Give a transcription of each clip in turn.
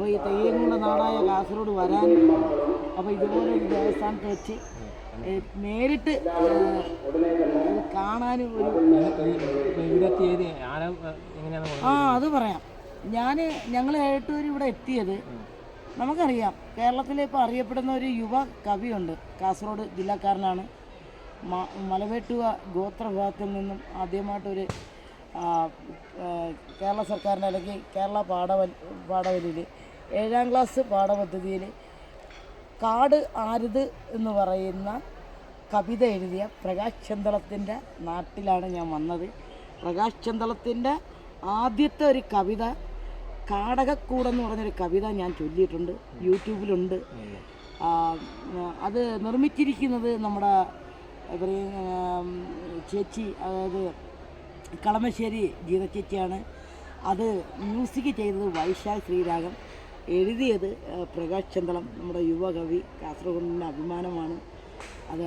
അപ്പോൾ ഈ തെയ്യങ്ങളുടെ നാടായ കാസർഗോഡ് വരാനും അപ്പോൾ ഇതുപോലൊരു ദേവസ്ഥാനത്ത് വെച്ച് നേരിട്ട് കാണാനും ഒരു അത് പറയാം. ഞങ്ങൾ ഏട്ടൂർ ഇവിടെ എത്തിയത് നമുക്കറിയാം, കേരളത്തിലെ ഇപ്പോൾ അറിയപ്പെടുന്ന ഒരു യുവ കവിയുണ്ട്, കാസർഗോഡ് ജില്ലക്കാരനാണ്. മലവേട്ടുവ ഗോത്രവിഭാഗത്തിൽ നിന്നും ആദ്യമായിട്ടൊരു കേരള സർക്കാരിൻ്റെ അല്ലെങ്കിൽ കേരള പാഠവലിയിൽ 7ാം ക്ലാസ് പാഠപദ്ധതിയിൽ കാട് ആരുത് എന്ന് പറയുന്ന കവിത എഴുതിയ പ്രകാശ് ചെന്തളത്തിൻ്റെ നാട്ടിലാണ് ഞാൻ വന്നത്. പ്രകാശ് ചെന്തളത്തിൻ്റെ ആദ്യത്തെ ഒരു കവിത കാടകക്കൂടെന്ന് പറഞ്ഞൊരു കവിത ഞാൻ ചൊല്ലിയിട്ടുണ്ട്, യൂട്യൂബിലുണ്ട്. അത് നിർമ്മിച്ചിരിക്കുന്നത് നമ്മുടെ ചേച്ചി, അതായത് കളമശ്ശേരി ഗീത ചേച്ചിയാണ്. അത് മ്യൂസിക് ചെയ്തത് വൈശാഖ് ശ്രീരാഗം, എഴുതിയത് പ്രകാശ് ചെന്തളം, നമ്മുടെ യുവകവി, കാസർഗോഡിൻ്റെ അഭിമാനമാണ്. അത്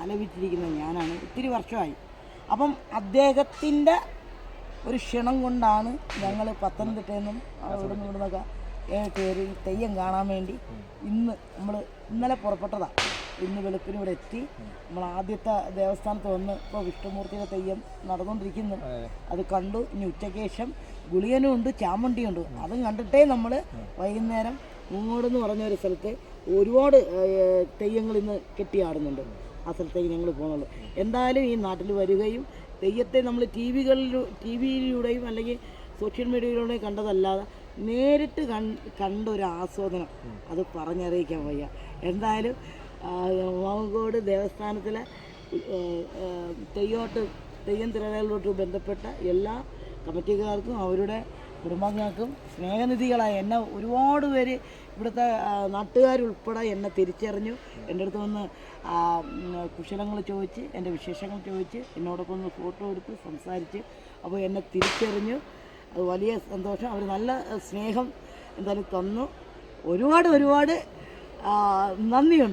ആലപിച്ചിരിക്കുന്നത് ഞാനാണ്. ഒത്തിരി വർഷമായി. അപ്പം അദ്ദേഹത്തിൻ്റെ ഒരു ക്ഷണം കൊണ്ടാണ് ഞങ്ങൾ പത്തനംതിട്ടയിൽ നിന്നും അവിടെ നിന്നൊക്കെ കയറി തെയ്യം കാണാൻ വേണ്ടി ഇന്നലെ പുറപ്പെട്ടതാണ്. ഇന്ന് വെളുപ്പിന് ഇവിടെ എത്തി. നമ്മൾ ആദ്യത്തെ ദേവസ്ഥാനത്ത് വന്ന് ഇപ്പോൾ വിഷ്ണുമൂർത്തിയുടെ തെയ്യം നടന്നുകൊണ്ടിരിക്കുന്നു. അത് കണ്ടു. ഇനി ഉച്ചയ്ക്ക് ശേഷം ഗുളികനും ഉണ്ട്, ചാമണ്ടിയുണ്ട്. അതും കണ്ടിട്ടേ നമ്മൾ വൈകുന്നേരം മൂങ്ങോടെന്ന് പറഞ്ഞൊരു സ്ഥലത്ത് ഒരുപാട് തെയ്യങ്ങൾ ഇന്ന് കെട്ടിയാടുന്നുണ്ട്. ആ സ്ഥലത്തേക്ക് ഞങ്ങൾ പോകുന്നുള്ളൂ. എന്തായാലും ഈ നാട്ടിൽ വരികയും തെയ്യത്തെ നമ്മൾ ടി വിയിലൂടെയും അല്ലെങ്കിൽ സോഷ്യൽ മീഡിയയിലൂടെയും കണ്ടതല്ലാതെ നേരിട്ട് കണ്ടൊരു ആസ്വാദനം അത് പറഞ്ഞറിയിക്കാൻ വയ്യ. എന്തായാലും മാവങ്കോട് ദേവസ്ഥാനത്തിലെ തെയ്യം തിരകളിലോട്ട് ബന്ധപ്പെട്ട എല്ലാ കമ്മിറ്റിക്കാർക്കും അവരുടെ കുടുംബാംഗങ്ങൾക്കും സ്നേഹനിധികളായ എന്നെ ഒരുപാട് പേര് ഇവിടുത്തെ നാട്ടുകാരുൾപ്പെടെ എന്നെ തിരിച്ചറിഞ്ഞു. എൻ്റെ അടുത്ത് വന്ന് കുശലങ്ങൾ ചോദിച്ച്, എൻ്റെ വിശേഷങ്ങൾ ചോദിച്ച്, എന്നോടൊപ്പം ഒന്ന് ഫോട്ടോ എടുത്ത് സംസാരിച്ച്, അപ്പോൾ എന്നെ തിരിച്ചറിഞ്ഞു. അത് വലിയ സന്തോഷം. അവർ നല്ല സ്നേഹം എന്തായാലും തന്നു. ഒരുപാട് നന്ദിയുണ്ട്.